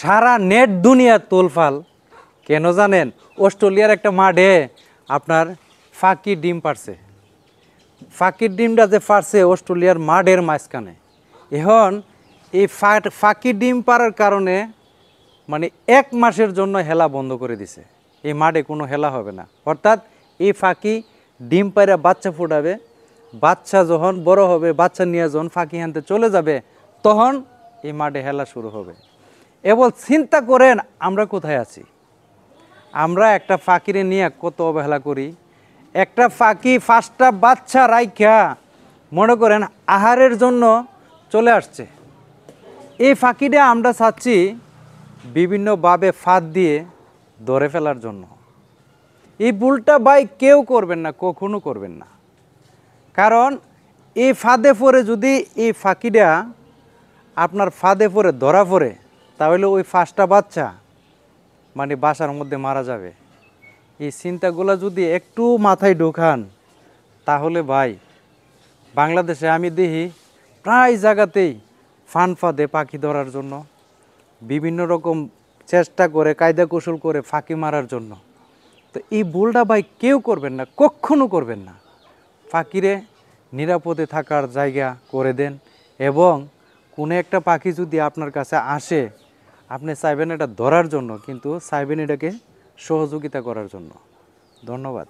সারা net দুনিয়া তোলফাল কেন জানেন? অস্ট্রেলিয়ার একটা মাঠে আপনার ফাঁকি ডিম পারছে। ফাঁকির ডিমটা যে পারছে অস্ট্রেলিয়ার মাঠের মাঝখানে। এখন এই ফাঁকি ডিম পারার কারণে মানে 1 মাসের জন্য হেলা বন্ধ করে দিছে। এই মাঠে কোনো হেলা হবে না। অর্থাৎ এই ফাঁকি ডিম পাইরা বাচ্চা ফুটাবে, বাচ্চা যখন বড় হবে, বাচ্চা নিয়ে যখন ফাঁকি আনতে চলে যাবে, তখন এই মাঠে হেলা শুরু হবে। এবার চিন্তা করেন আমরা কোথায় আছি। আমরা একটা ফাঁকিরে নিয়ে কত অবহেলা করি। একটা ফাঁকি 5টা বাচ্চা রাইখা মনে করেন আহারের জন্য চলে আসছে। এই ফাঁকিটা আমরা চাচ্ছি বিভিন্নভাবে ফাঁদ দিয়ে ধরে ফেলার জন্য। এই ভুলটা ভাই কেউ করবেন না, কখনো করবেন না। কারণ এই ফাঁদে পড়ে যদি এই ফাঁকিটা আপনার ফাঁদে পড়ে ধরা পড়ে, তাহলে ওই 5টা বাচ্চা মানে বাসার মধ্যে মারা যাবে। এই চিন্তাগুলো যদি একটু মাথায় ঢোকান, তাহলে ভাই বাংলাদেশে আমি দেখি প্রায় জায়গাতেই ফাঁদে পাখি ধরার জন্য বিভিন্ন রকম চেষ্টা করে, কায়দা কৌশল করে ফাঁকি মারার জন্য। তো এই ভুলটা ভাই কেউ করবেন না, কখনো করবেন না। পাখিরে নিরাপদে থাকার জায়গা করে দেন, এবং কোনো একটা পাখি যদি আপনার কাছে আসে, আপনি চাইবেন এটা ধরার জন্য, কিন্তু চাইবেন এটাকে সহযোগিতা করার জন্য। ধন্যবাদ।